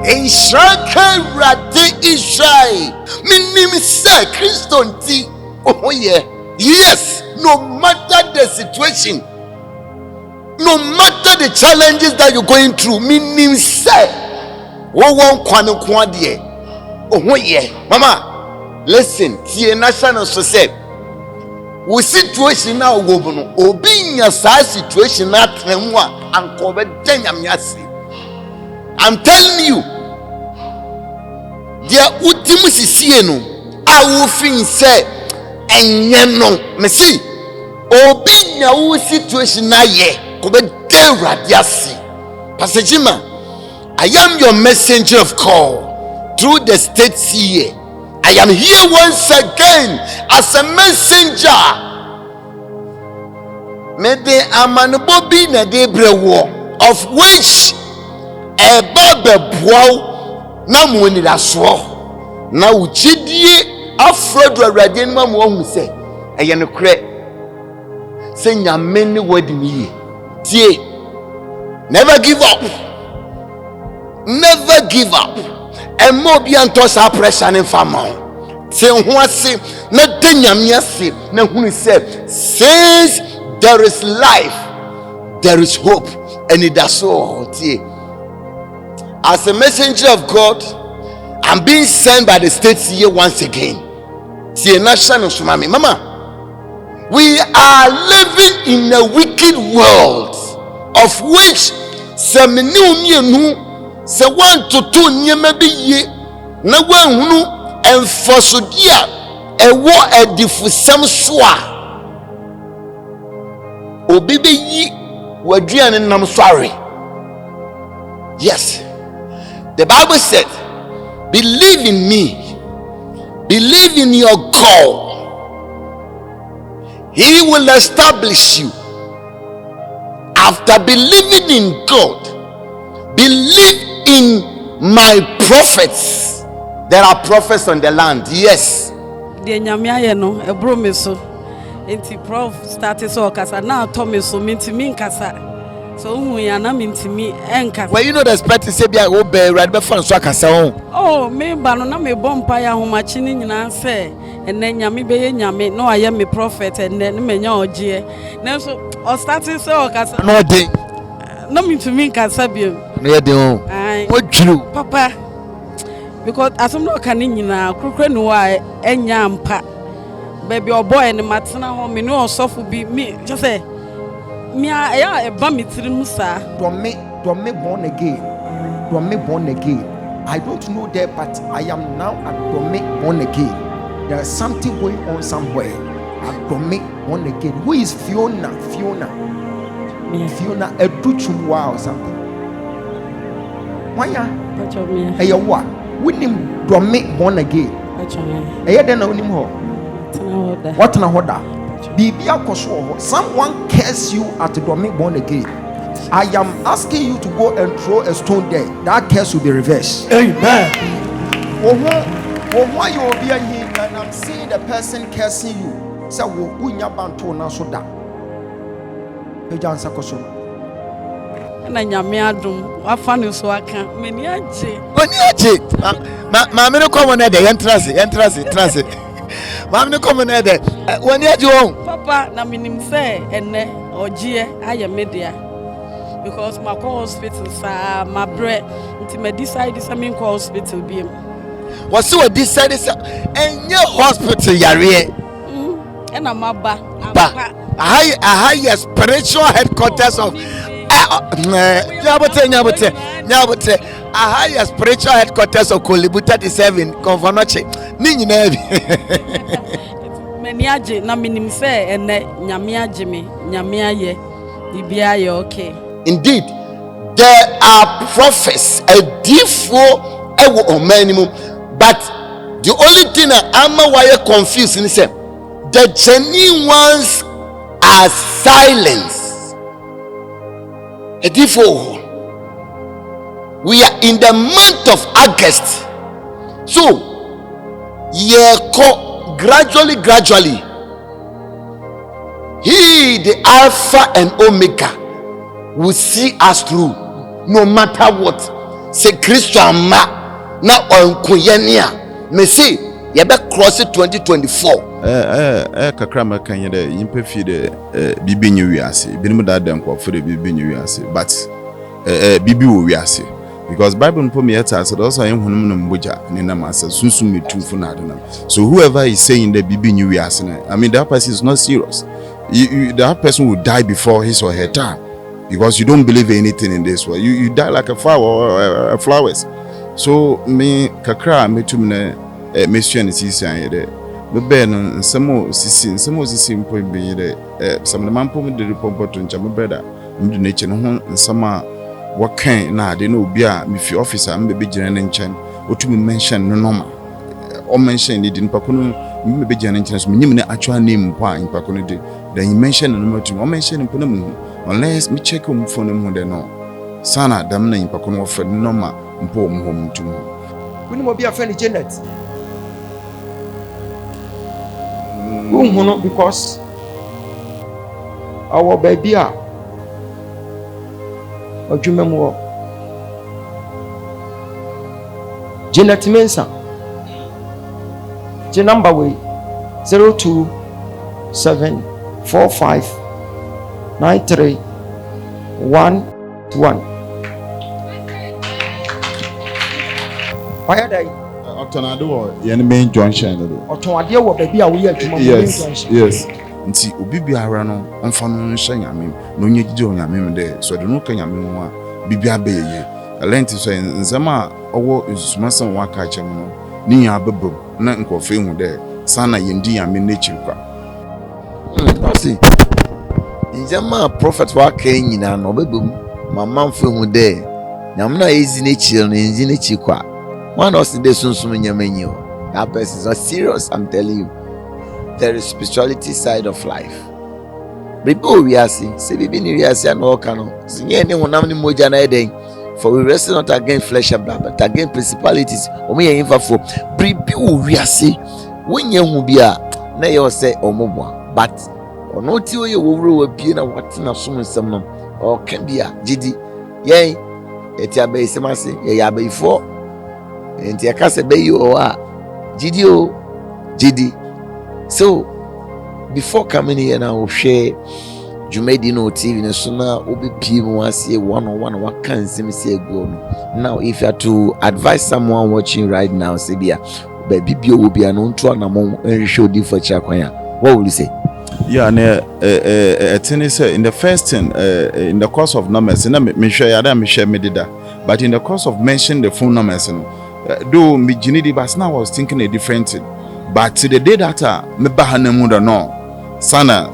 Enshaka rade Israel. Minim say Christian ti. Oh yeah. Yes, no matter the situation, no matter the challenges that you're going through, minim say won kwanu kwadie. Oh yeah. Mama, listen, tie national so say we situation now go no obi nya sa situation na temu a anko be danyamiase. I'm telling you, dia ultimu sisie no a wo fin say enye no me see obi nya wo situation na ye ko be den radiase. Pastor Jima, I am your messenger of call through the state here. I am here once again as a messenger. Maybe amanobobi na debrewo, of which a babe bow na muni da so na uchidie afrodo awrade nma mo hu se eye no kre se nyame ne wadi ni tie. Never give up, never give up. And more be antos our pressure and family. Say who say na denyame ase na hunu say since there is life there is hope, and it does so. As a messenger of God, I'm being sent by the states here once again. See, national sumami, mama, we are living in a wicked world of which some new se 1 to 2 nyema bi ye na wanhunu enfosodia ewo adifusam so a obi be yi waduane nam sware. Yes, the Bible said, believe in me, believe in your God, he will establish you. After believing in God, believe in my prophets. There are prophets on the land. Yes. The nyamia no ebro me so. Enti prof started so kasa na to me so mintimi nkasa. So hu ya na mintimi enkasa. Well, you know the expect say bia go be ready be fan so akasa ho. Oh, me ba no na me bompa ya homachi ni nyina se enne nyame be ye nyame no aye me prophet enne ne menya ogie. Na so o started so kasa. No dey. No mintimi nkasa bi. No dey ho. What true? Papa, because as I'm not canning na crocre no why enya mpa. Baby or boy and matana home me no soft be me just say me a bammy musa. Don't me born again. Don't me born again. I don't know that, but I am now at don't me born again. There is something going on somewhere. At don't me born again. Who is Fiona? Fiona Educhum or something. Why ya? Hey, what? We name don't me born again. Hey, then I name her. What na hoda? Bibia koso. Someone curse you at the domain born again. I am asking you to go and throw a stone there. That curse will be reversed. Amen. Why you will be here and I'm seeing the person cursing you. Say wo unya banto na so da. Ejansa koso. Na nyame adum wafa no so aka meni age. Ma me no come na dey entrance. Mam no come na dey. Woni age won. Papa na minim say enne ogie aye media. Because my hospital sa my bread until me decide say me call hospital bi. Was so decide say enye hospital yare. And I'm a high spiritual headquarters of Nyabote. A higher spiritual headquarters of Kolibu 37 Confonoche. Nini Meniaje na minim say ene nyamia jimi nyamia ye dibia ye okay. Indeed, there are prophets a different ewo omanimum, but the only thing I'm why confused is the genuine ones are silenced. A different. We are in the month of August, so gradually he the Alpha and Omega will see us through no matter what. se Kristo ama na onkoyenia me say ye be cross 2024 kakra maka nye de yimpe fi de bibi nyi wiase binim da da nkofo de bibi nyi wiase but bibi wo wiase because Bible npo me yeta so also yen hunum no mboja ne na masa sunsum metumfo na adonam. So whoever is saying that bibi nyi wiase na, I mean that person is not serious. That person will die before his or her time because you don't believe anything in this world. You die like a flower or flowers. So me kakra metum na mission season de bebe no nsemo sisi mpo be de some the man pom de report to ncha me brother mde na eche no ho nsama wakan na ade na obi a me fi officer me be gina ne nchen otumi mention no normal o mention ni din pakono me be gina ne nchen so me nyim ne actual name mpo a pakono de then you mention no normal o mention mpo na mu unless me check on phone mu de no sana dam na pakono of normal mpo mu ho mutum we no be a friend Janet. Because our baby are Ojumemo Janet Mensa. The number way 027459311. Why are they? Otonado ye main junction do. Otonade wo baby a wo ye adwuma main junction. Yes. Nti obi biara no onfa no nhye nyame no nye gide onyame de so de no ka nyame ho a bibia be ye. Elenti so nzama owo nsumasan wa ka chem no ni nya bebom na nkofe hu de sana yendi nyame n'echiri kwa. See. Nzama prophet wa ka nyina no bebom mama mfe hu de nyame na ezi n'echiri no enzi n'echiri kwa. One of the days that person is not serious. I'm telling you, there is spirituality side of life. People we are seeing, say we be and all cano. For we wrestle not against flesh and blood, but against principalities. We are for people we are see when you will be a na you say omobwa, but or not you will be in a what in a some or can be a GD. Yea, etiabe semasi, ya before. And I can't say you or GD. So before coming here now, we'll share Jumedino TV and sooner OBP once a one-on-one what can say go. Now if you are to advise someone watching right now, Sebia, baby will be an on among and show for Chakwanya. What will you say? Yeah, in the first thing, in the course of numbers, and I'm sure me share me did that. But in the course of mentioning the phone numbers, though me Ginidi, but now I was thinking a different thing. But to the day that me bahanemuda no, sana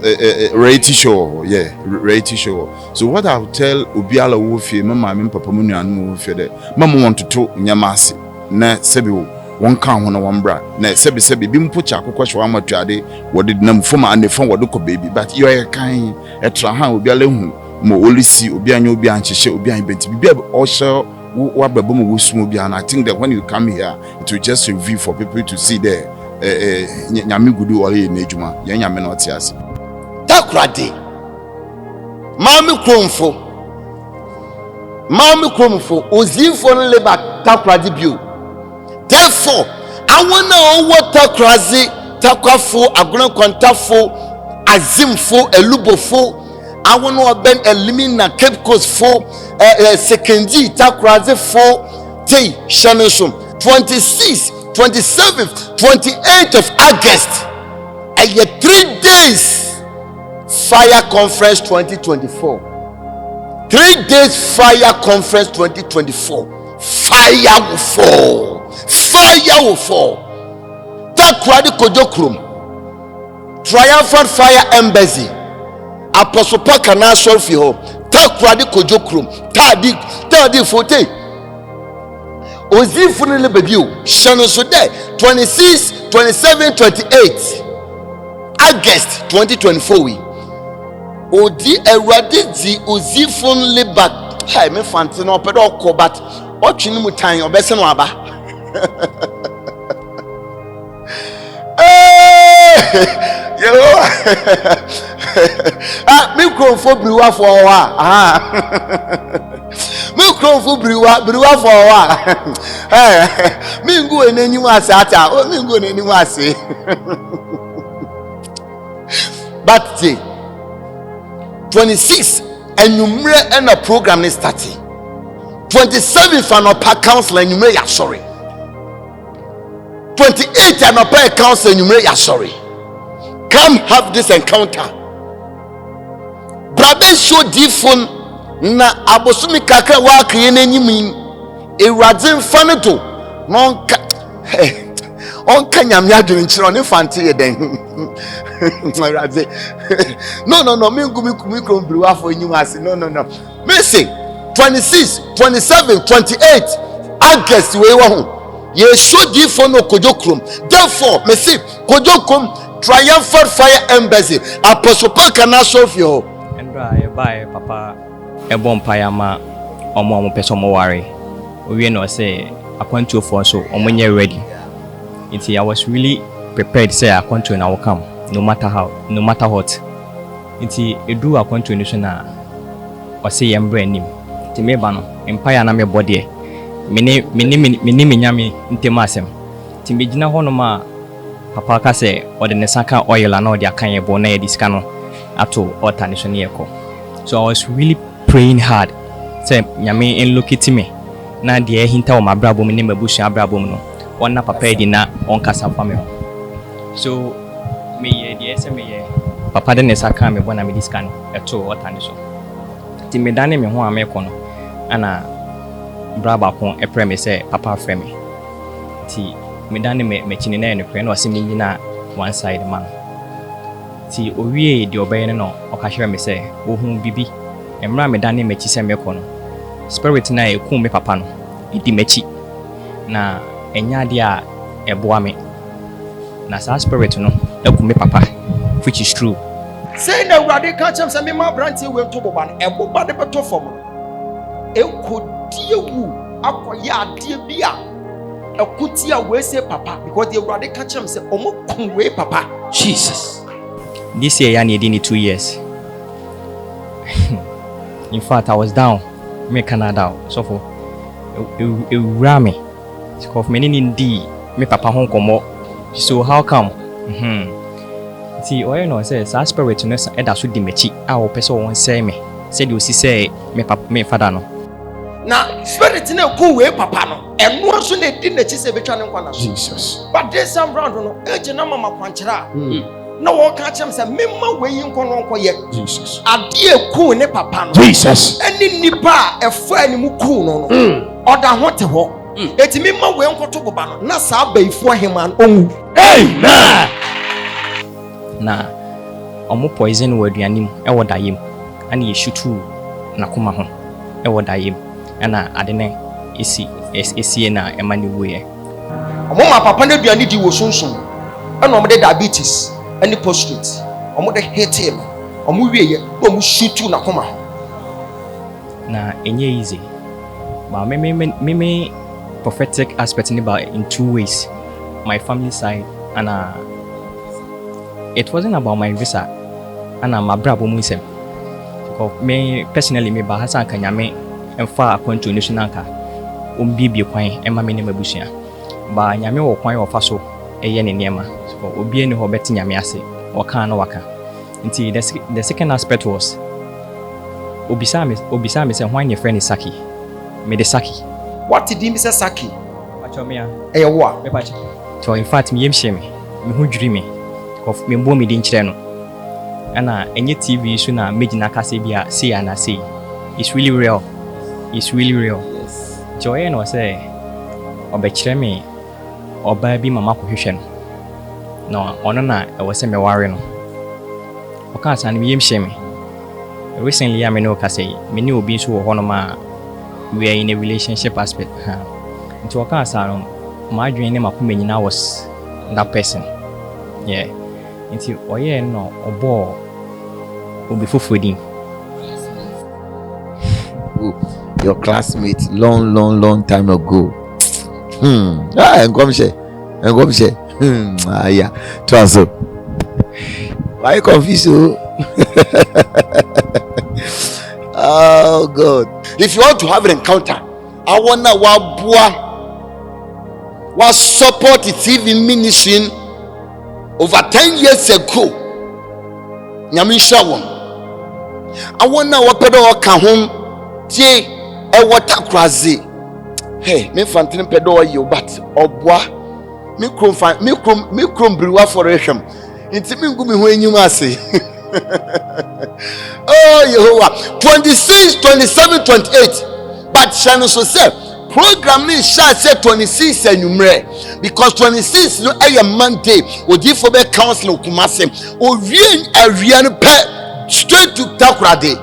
reality show, yeah, reality show. So what I'll tell Ubiala Wofi, Mama, Papa Munu and Wofi, Mama want to talk Nyamasi, na sebi one count on one bra, na sebi bimpucha kukwasha wama tuade, what did nam former and the phone waduko baby, but you are a kind, a trahan Ubiala mo only see Ubian Ubian Chisha Ubian Benti, be also. And I think that when you come here, it will just review for people to see there. Nyami gudu wali nejuma, nyami not yasi. Takradi, mami kromfo, ozifo no leba takradi bio. Therefore, I wanna what takrafo, agron kontafo, azimfo, elubofo. I want to ben elimina Cape Coast for sekendi takraze for day shanosum 26th 27th 28th of August a 3 days fire conference 2024 3 days fire conference 2024 fire will fall takradi kojokrum triumphant fire embassy Apostle Paul kana solve ho takradi kojokrum tadi fote ozifu ne lebebio shano so there 26 27 28 August 2024 we odi erade di ozifu ne leba hey me fante no pedo ko but otwini mutan obese no aba me crofo briwa for wa me Scroll briwa for a while. Me go and any was at oh, me go and any was say. But 26 and you and a program is starting. 27 for no pack council and you may sorry. 28 and no pack council and you may sorry. Come have this encounter. Brother show different na abosumi kakra wa kriye n'enyim eradin faneto nonka onka nyame adwene nkyere ne fante ye den eradin no me ngumi kro briwa for enyim ase no me say 26 27 28 August we wo ho ye show different no kojokrom therefore me say kojokrom triumphant fire embassy apostle Paul kana sofio endra e bye papa ebon payama omo peso mo ware we no say akwantu for so omonye ready I was really prepared say akwantu na will come no matter what edu akwantu ni so na o say yembre nim nti me ba no empire na me body me nyame ntemasem nti me gina ho no ma papa ka say o de ne saka oil na o de akan ye bo na ye diska no ato altar ni so ne yeko. So I was really praying hard. Say nyame en locate me. Na de hinta o mabrabo me ne mabusu abrabo no. Wonna papa di na on kasa fa me. So me ye de say me ye papa de ne saka me bona me diska no eto altar ni so. Ti me dane me ho ameko no. Ana braba ko epre me say papa frɛ me. Ti me dane me chine na no kre na o se me nyina one side man. Ti owie de obeye no okahwe me say wo hu bibi emra me dane mechi se meko no spirit na eku me papa no edi mechi na enya de a eboa me na sa spirit no eku me papa which is true. Say na urade ka chem se me ma brantie we to boba no eboba de beto fom ekodie wu akoya ade bia ekuti a we say papa because the urade ka chem se omo kun we papa Jesus. This year I need 2 years. In fact, I was down. Me Canada. So for it ran me. Because many indeed me papa home come. So how come? See, all you know says our spirit no that should dimechi. Our person won't say me. Said you see say me papa me father no. Na spirit na ku we papa no. Eno so na di na chi se betwa ne nkwa na Jesus. But this time round no, eje na mama kwankyera. No one catch him say memma we yin kono nko ye Jesus ade eku ne papa no Jesus eni nipa efo ani mu ku no oda ho te ho eti memma we nkoto boba no na sa baifo heman omu amen na omo poison we aduanim e woda yem ani ye shutu na koma ho e woda yem ana ade ne esi na emani we omo ma papa na aduani di wo sunsun ana omo de diabetes any prostate omo de hate him omo wieye omo shutu na koma na enye easy but me prophetic aspect in 2 ways my family side and it wasn't about my visa and my brabo muisem because me personally me ba hasan kanyame emfa akwantu national ka ombibie kwan ema me ne mabusia ba nyame wo kwan wo fa so eye ne niema obi eni ho beti nyame ase waka na waka nti the second aspect was obisa me say hwan your friend is Saki me the Saki what did him say Saki pacho me wo me pacho so in fact me yem hye me hu dwiri me of me mbo me din kire no ana enye TV so na megina kase bia say ana say it's really real yes joy no say obekire me oba bi mama ko hwehwe no ono na e wo se me ware no o ka san me yem hye me recently I know ka say me ni obi so wo no ma we are in a relationship aspect nti o ka san no ma adwen ne makoma nyina was that person yeah nti oye no obo obi fofodin your classmate long time ago ngomshe yeah twaso why you confused oh God If you want to have an encounter, I want to was support the TV ministry over 10 years ago. Nyamisha one. I want to walk pedo home. Tie e water crazy. Hey, me fantin pedo you but obwa me krom brewa for reham. Inti me ngumi ho enyuma ase. Oh Yehovah, 26, 27, 28. But Shano so say program ni shall say 26 enumere because 26 no a Monday odi for be council Kumase o wie awia no pe straight to Takoradi.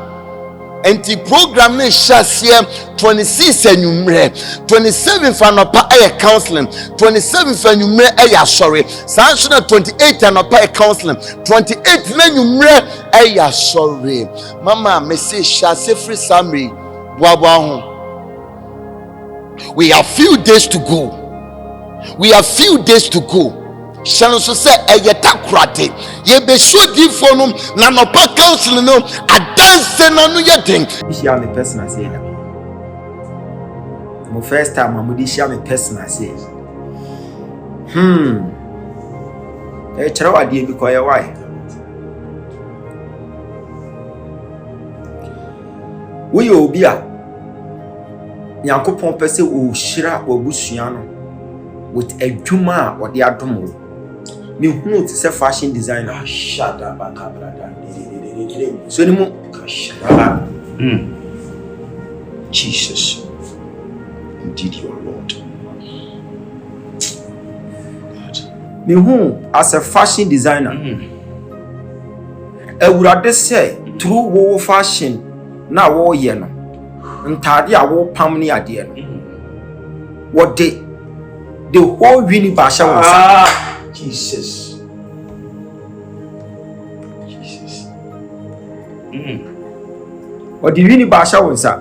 And the program ni shall say 26 enumere 27 for anopa a counseling 27 for enumere a sorry sanction 28 anopa a counseling 28 na enumere a sorry mama message shall say free summary bwa. We have few days to go. Shall so say a Takoradi. Ye be so deep for no na no pa council no a dance na no yedin. Share me personal say that. My first time I would share me personal say. E chero ade bi koye why? We obi a Yankopon pese o shira obusua no with adwuma a ode adom wo. Me hunu ti se fashion designer. Shada baka brada. So ni mu Jesus. Indeed you are Lord. Me hunu as a fashion designer. Ewurade say through wo fashion na wo ye no. Ntade a wo pam ni ade no. What the whole universe was Jesus. What the universe was I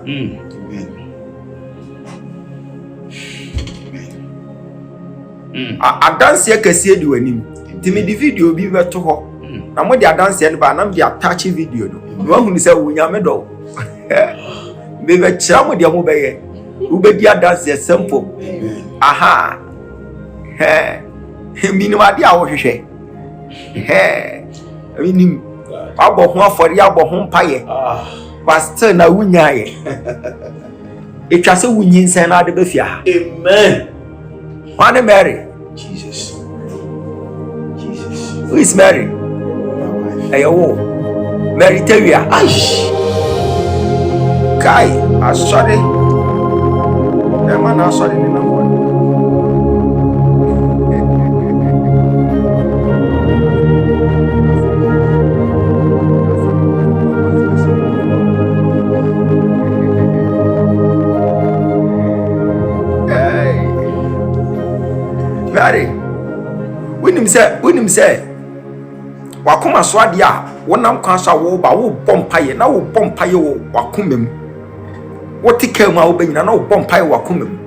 dance here kese di wanim. Ti me di video bi beto ho. Na mo di dance here ba na me di attach video do. No hu ni say wo nya me do. Bebe chamo dia mo beye. Ubedi dance simple. Aha. Minimum dia wo hwehwe. Minim. Abo ho afori abo ho mpaye. Pastor na wunya ye. Etwa se wunyi nsen na de be fia. Amen. One Mary. Jesus. Who is Mary? Ayo. Mary Tewia. Aish. Kai, I sorry. The man I sorry in the morning. Mary, when him say, wakuma swadia, wonam kwansa wo ba wo bompaye na wo bompaye wo wakumem. What take care ma obenya na wo bompaye wakumem.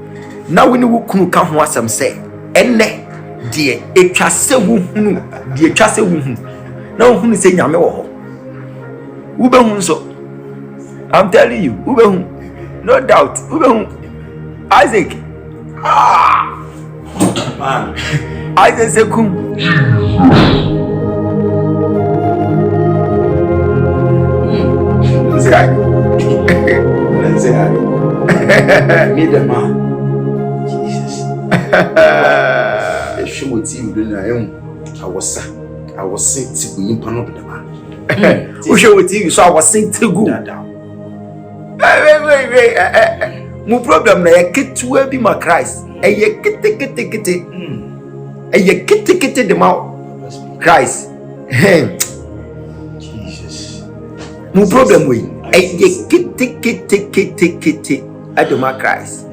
Na woni wo kunu ka ho asem say, enne de etwa se wo hunu, de etwa se wo hunu. Na wo hunu se nyame wo ho. Wo be hunu so. I'm telling you, wo be hunu. No doubt, wo be hunu. Isaac. Man, Isaac se kum. Let's say hi. Meet the man. Jesus. The show with you doing I was sent to go in panel with the man. Who show with you? So I was sent to go. Wait. No problem. I get to be my Christ. I get the mouth. Christ. Jesus. No problem with. I do my Christ.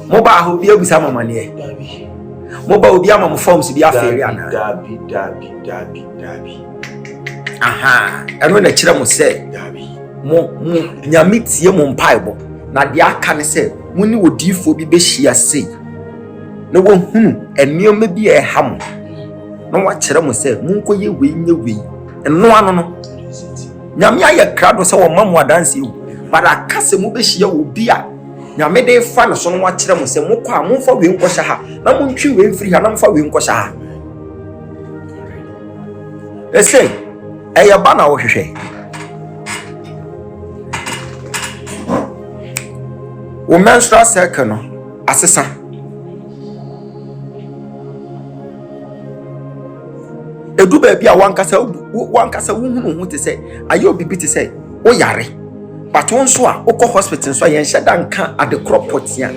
Mobile who be able to some money. Mobile will be a forms to be a fairy. Aha, and when the children say, Yamit Yamon Bible, now the can say, when you would do for be she say. No one and near may be a ham. No what children say, Munko ye win your way, and no one. Nyamia ya crowd was our mamma dance you. but akase mu be hia obi a nyame de fa no so no akire mo se mo kwa mo fa we nkɔ ha na mo ntwi we mfiri ha na mo fa we nkɔ ha ese ɛyɛ ba na wo hwehwɛ wo menstrual cycle no asesa edu ba bia wankasa wohunu ho te sɛ ayo bibi te sɛ wo yare but won so a wokɔ hospital so yɛn hyɛ dan ka ade crop potia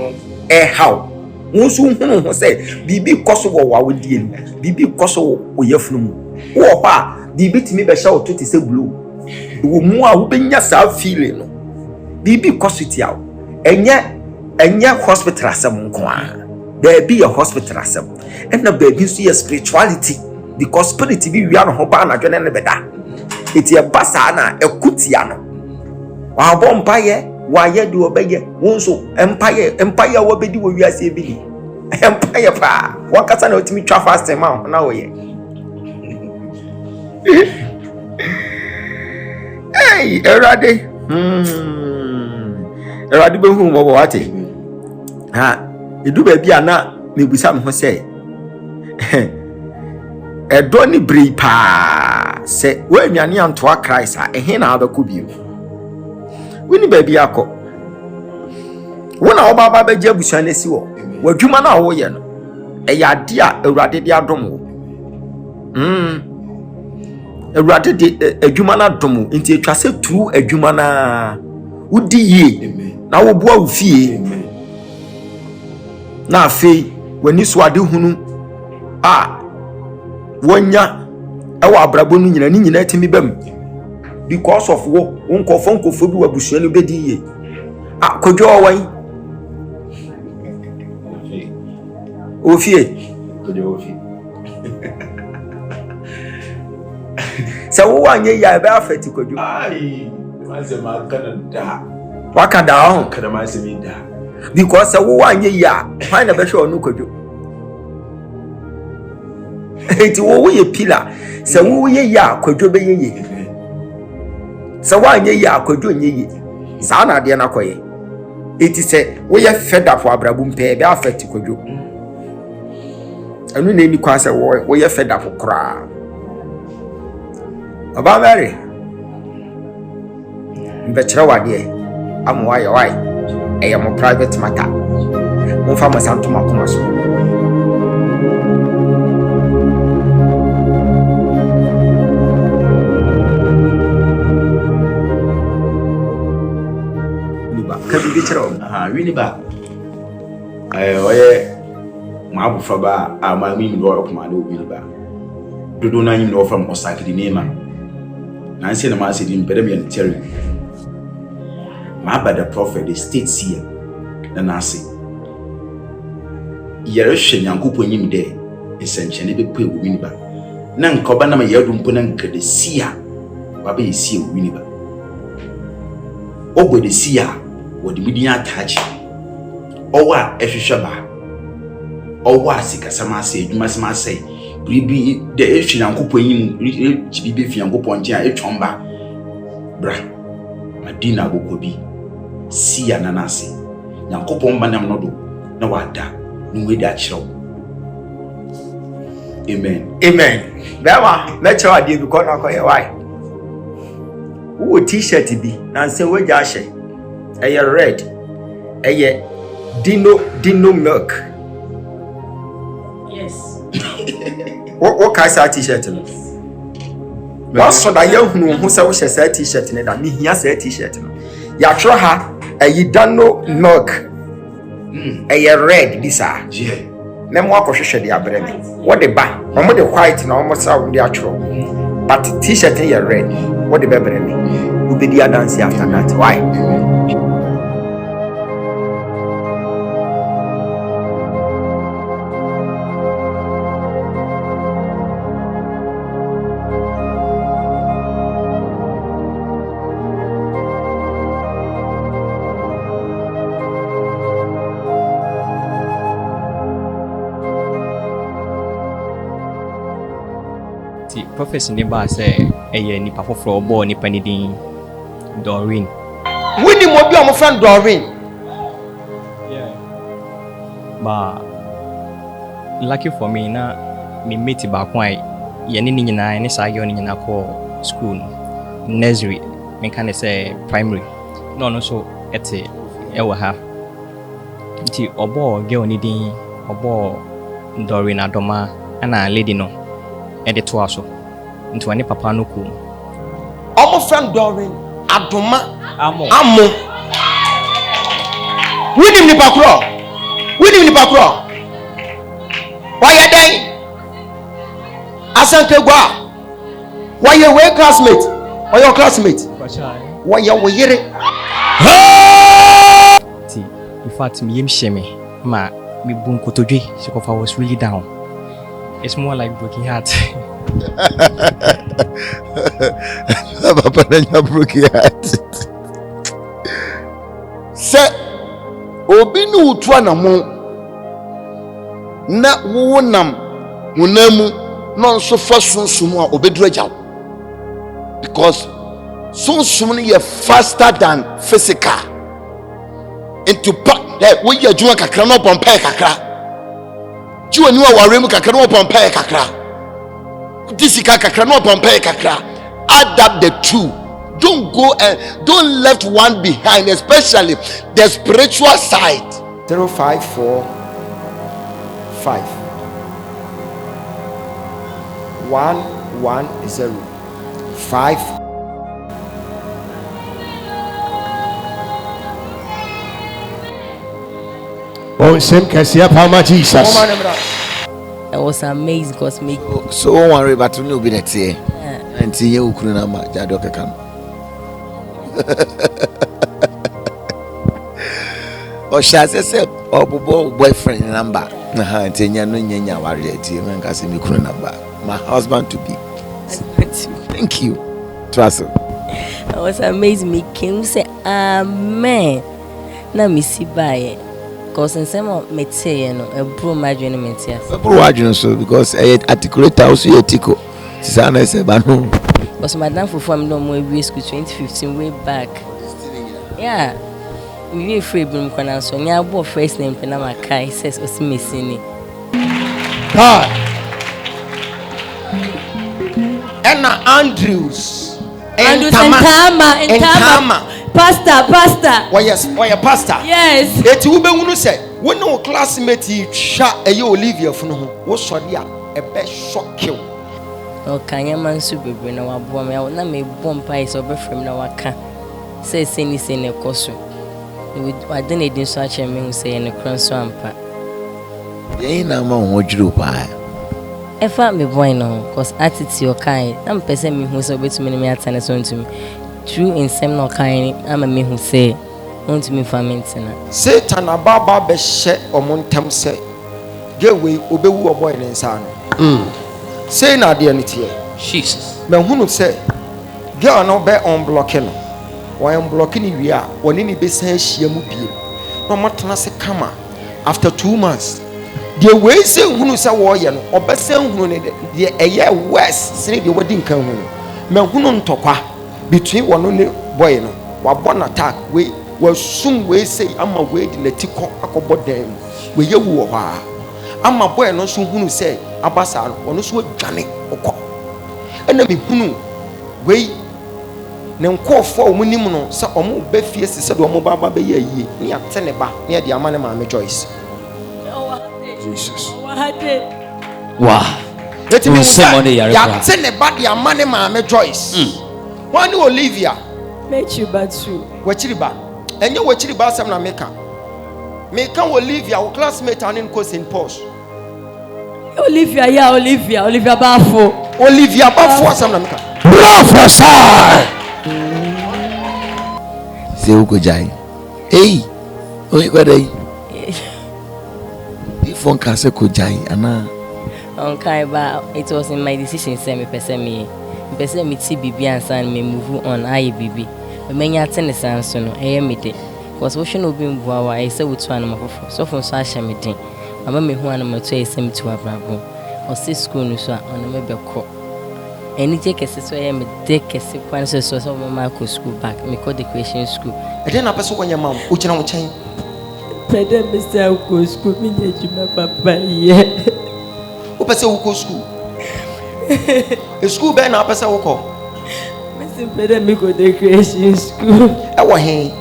how won so hunu ho sɛ bibi kɔso wɔ wa wodie no bibi kɔso wɔ yafunu mu wo ba bibi timi bɛ hyɛ wo to te sɛ blue wo mu a wo benya saa feeling no bibi kɔso tia wo enye hospital asɛm nko a baabi yɛ hospital asɛm ɛna baabi nso yɛ spirituality because spirit bi wia no ho ba na dwene ne beda eti e basa na ekutia no wa bo mpaye wa ye de obeye wonso empaye wo bedi wo wiase e bi empaye pa wa kasa na otimi twa fast ma na wo ye hey erade erade be hu mo bo wate ha edu ba bi ana mebusa me ho se edo ni bri pa se we nwane antoa Christ a ehe na abako bi wini ba bi akọ wona obaba ba gye abusuan nesi wo wadwuma na wo ye no eya ade a Awurade de adom wo Awurade de adwuma na adom nti etwa se turu adwuma na wudi ye na wo boa wo fie na afei wani so ade hunu a wonya ewa abrabo no nyina ni nyina timi bam because of wo nkofo bi wabusua no bedi ye akodwo wan ofie sa wo wanye ya be afeti kodwo ai manze ma Canada wakada on kada ma se mi da because sa wo wanye ya why na be hwe onu kodwo eti wo ye pila sa wo ye ya kwadwo be ye sa wa nye ya kwadwo nye ye sa na de na koye eti se wo ye fed up abrabu mpe be affect kwadwo anu na ni kwa se wo ye fed up kra aba mary mbe kire wade amwa ye wai e mo private matter mo fa mo santo makoma so kabi bi kire wini ba oye ma abufa ba ama mi ndo okuma do wini ba dodo na nyim no from osakidi nema na nse na ma se di mpedem yan terry ma ba the prophet the state here na na se yere hwe nyankopɔ nyim de esenchene be pe wo wini ba na nkoba na ma yadu mpo na nkade sia wa be sia wo wini ba ogo de sia wodi midin attach owa ehwehwe ba owa sikasama ase adwuma sama ase bibi de ehwe nyankopɔ nyim bibi fi nyankopɔ nche a etwomba bra madina agokobi sia na nase nyankopɔ mbanam no do na wada no we da kyerɛw amen bema na chawa die bi ko na ko ye wai wo t-shirt bi na nse we ja hye eye red eye dino milk yes what kind of t-shirt no what so da ye hunu ho se wo hye sa t-shirt ne da mi hia sa t-shirt no ya tro ha eye dino milk eye red bi sa na mo akohwehwe de abrɛ me what the ba mo de white na mo sa wo de atro but t-shirt ye red what the bebre me we be dia dance after that why Prophecy ne ba say eye nipa foforo obo nipa ni din Doreen Winning will be my friend Doreen. Yeah. But lucky for me, na me meet back why yeni ni nyina ene sa yo ni nyina ko school no nursery me kan say primary no so ete e wa ha nti obo girl ni din obo ndori na doma ana lady no e de to aso nti wani papa no ku Omo friend Doreen adoma amo winning ni pakro why you dying Asanke gwa why you way classmate or your classmate why you yere ti in fact me yim sheme ma me bun kotodwe I was really down. It's more like broken heart. Papa na broken heart. Say obi nu utwa na mo na wonam wonamu no so fa sunsumu a obedura jaw, because sunsumu no ye faster than physical. Into pack that we ya juma kakra no pompa kakra jiwa ni wa ware mu kakra no pompa kakra disika kakra no pompa kakra. Add up the two. Don't go and don't left one behind, especially the spiritual side. 0545 110 5. Oh, same Cassia Palma Jesus. I was amazed because me. So don't worry about you will be next year. And see you couldn't have Jadoka come. Or shall I say, or boyfriend number? And Tenya no Yanya warrior, and Casimir couldn't number. My husband to be. Thank you. Trust him. I was amazed. Me came say, Amen. Now me see by because in some of me say, a bro margin metia. A bro margin so because I articulate also a tico. Sana say, Bano. Because Madame for from no more we school 2015 way back. Yeah. We free boom can so nya bo first name pena makai says osimesini. God. Anna Andrews. And Tama. Pastor. Why yes, pastor? Yes. Eti ube unu say, when no classmate sha eye Olivia funu ho, wo sori a ebe shock you. O kanya mansu bebre na wabo me na me bompa is obefrem na waka. Say ni say ne koso. We wadene edin so ache me say ne kronso ampa. Ye na ma ho djuru pa. Efa me boy no cause attitude kind. Am person me hu say obetumi me atane so ntumi. True in some no kind am me hu say ntumi famentina. Satan ababa be hye omontem say. Gewe obewu oboy ne nsa no. Say na de anitie. Jesus. Me hunu say girl no be on blocking no. Why am blocking you are one in be say hia mu bie. No matena se kama after 2 months. The way say hunu say wo ye no obese hunu ne de eye west sene de wadi nkan hunu. Me hunu ntokwa between one ne boy no. Wa born attack we sum we say ama we de letiko akobo dem. We ye wu ho a. Ama boy no so hunu say abasa no ono so adwane okọ. Ena me hunu we ne nkofo omunim no sa omo ba fie sese de omo baba be ye yie ne ate ne ba ne de ama ne ma me Joyce. Jesus. Wow. Let me say ya ate ne ba de ama ne ma me Joyce. Wani Olivia Mechi batu. wachiri ba enye wachiri ba asem na meka Olivia wo classmate anin ko St. Paul's. Olivia Bafo. Olivia Bafo asem na meka Prophesy. Say uko jai. Hey. Oyi kwa dai. Phone can say ko jai ana. Okay, but it was in my decision say me pese me ti bibi ansa me move on aye bibi. Me menya tene sanso no eye me de. Because we should not be mbuwa wa I say wutu anama fofo. So from so asha me den. Mama me hu anama to ese me to abrabo. O si school no so ona me beko. Eni je kese so eye me de kese kwan so mama ko school back. Me ko decoration school. And then a person when your mom, which I will change. Pede Mr. Uko school, me need my papa, yeah. Who person who go school? A school band, a person who call. Mr. Pede me go to creation school. I want him.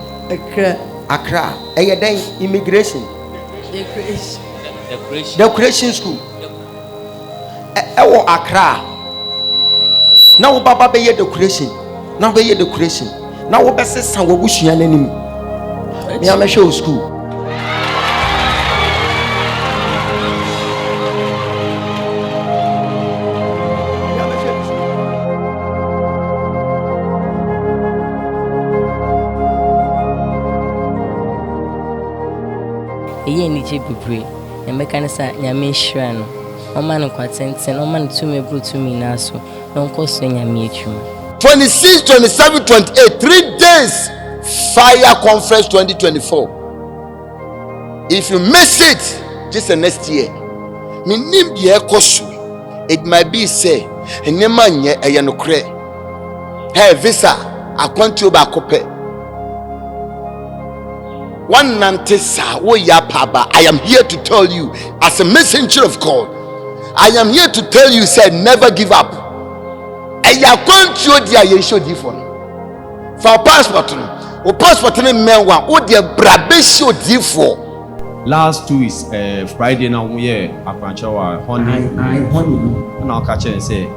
Accra. A day immigration. The creation school. I want Accra. Now, Baba be the creation. Now be the creation. Now, what best is some wish you an enemy? Me, I'm a show school. Eye ni je bebre na meka ne sa nyame hira no o ma no kwatenten o ma no tumi bru tumi na so na onko so nyame atwuma 26, 27, 28 3 days fire conference 2024. If you miss it just the next year minim de ekoso it might be say enema nye eye no kre hey visa akwantu ba kope one nantesa wo ya paba. I am here to tell you as a messenger of God, I am here to tell you say never give up. Eya kwantu dia ye show di for for passport no o passport no menwa o dia brabe show di for. Last 2 weeks Friday now we here akwancha wa honey na ka che say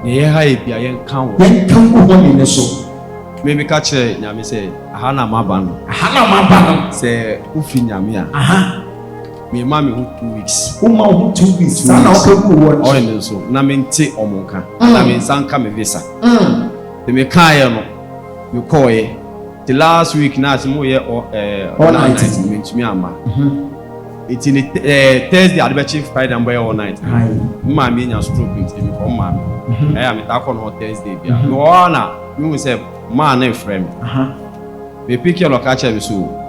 ye ha e bia yen kan wo honey ne so maybe catch nyame say ahana maba no say ufi nyame a me ma me 2 weeks Uma 2 weeks. Sana okebu wo. o ne so na me nti omonka na me sanka me visa the me kai no you call the last week na mo ye all night me ntumi ama it's in Thursday at the chief Friday and all night ma me nya stroke it me come ma me ta ko no Thursday bia me ona me say man na friend me pick your location so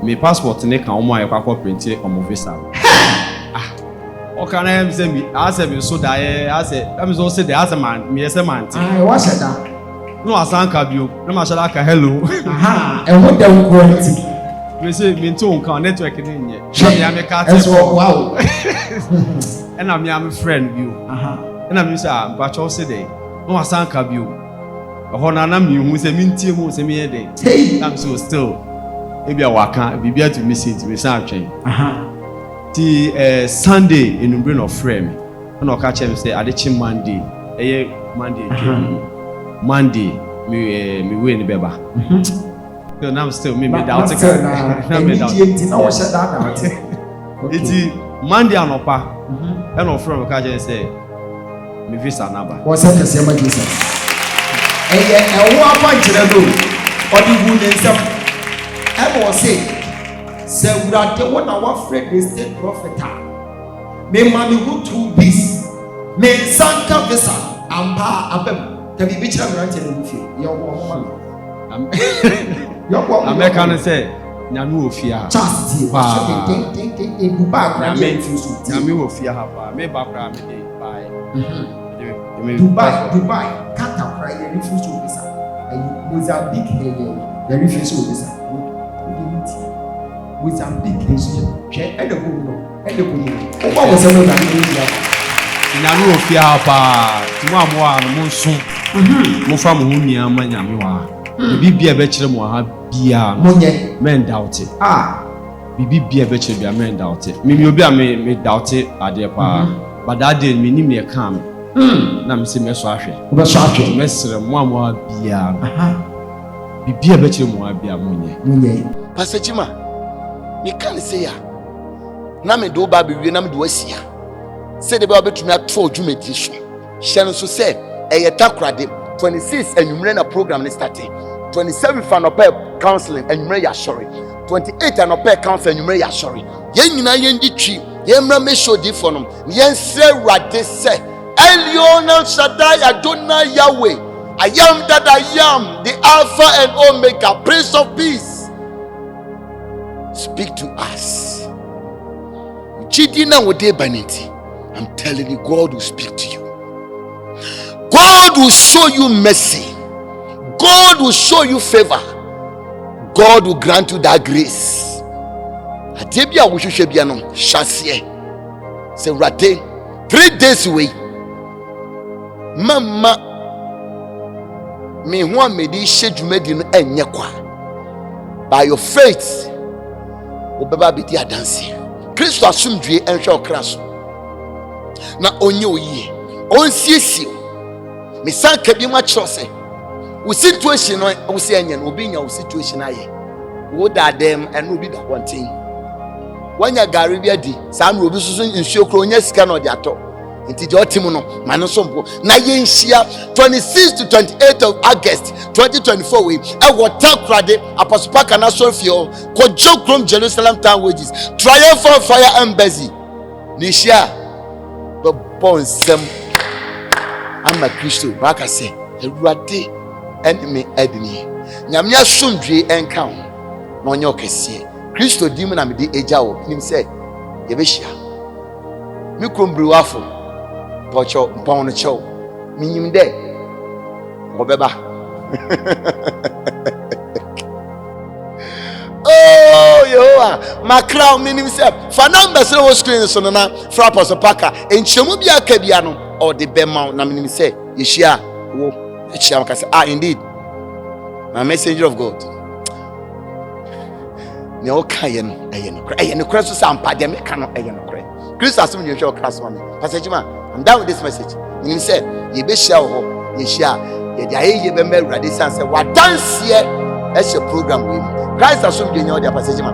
me passport ne kan omo aye kwakọ print omo visa o kan am say me ase me so da ase am so say the ase man me say man What said that? no asanka bio na ma shala ka hello And what the quality? me say me nto nkan network ne nye me am ka te Wow. and am me friend bio and am say ba cho say dey no asanka bio hona na me hu say me ntie mu say me dey am so still ebia waka bibia to message me say atwen ti Sunday enumbre no frame na ka che me say adechi Monday Monday me we ni beba so now still me doubt it na me doubt it Monday anopa e no frame ka che say me visa naba What's that say my Jesus? And what point to do? Or the wound and some I was say we are the one our friend the state prophet. Me mami who 2 weeks. Me sanka visa ampa abem. Can be bicha grant and feel. Your woman. American say nyame ofia Chastity. In Dubai, nyame ofia ha ba me ba kra me dey buy Dubai, Qatar, right? They refuse to visa. And Mozambique, they refuse to visa. Mozambique, and the woman, and the woman. What was the nyame ofia ha pa tumo amwa no monso mo fa mo hunia ma nyame wa bibia be kire mo ha bia monye men doubt it bibia be kire bia men doubt it me obi a me doubt it ade pa but that day me nim ne kam na me se me so ahwe me sere mo amwa bia bibia be kire mo ha bia monye Pastor Chima, me can say ya na me do ba be wie na me do asia say the Bible to me at 4 Jumedition. Shannon so said, a takrade 26 and you na program starting. 27 fan of counseling and you are sorry. 28 and of counseling and you are sorry. Yen na yen di chi, yen na me show di for them. Yen say rade say, Elion Shaddai Adonai Yahweh. I am that I am, the Alpha and Omega, Prince of Peace. Speak to us. Chidina wode baniti. I'm telling you, God will speak to you. God will show you mercy. God will show you favor. God will grant you that grace. Adebia wo hwehwe bia no hyase say rade 3 days away mama me ho amedi hye dwumadi no enye kwa by your faith obeba bidi adanse Kristo asomdwe enhwe okraso na onye oyi onsiesie me sanka bi ma kyerose wo situation no wo se enye no obi nya wo situation aye wo da dem eno obi da kontin wanya gari bi adi saa no obi susu nsuo kro onya sika no de ato nti je otim no mane so mpo na ye nhia 26 to 28 of August 2024 we e water krade Apostle Park na Sofio ko jokrom Jerusalem town wages triumphal fire embassy ni hia the bonsem ama Kristo baka se ewurade enemy edini nyame asomdwe enka ho na onye okese Kristo dim na me di eja wo nim se ye be hia mi krombri wafo pocho mpon no chew minyim de obeba oh yo makra minim se fa number se wo screen so na fra Apostle Parker enchemu bia ka bia no or the bema na minim se ye hia wo hia makase indeed a messenger of God ne okaye no eye no kra so sampa de me ka no eye no kra Christ asem you show class one Pastor Jima I'm done with this message you say ye be share ho ye share ye dia ye be me urade san say wa dance here as your program we Christ asem you know the Pastor Jima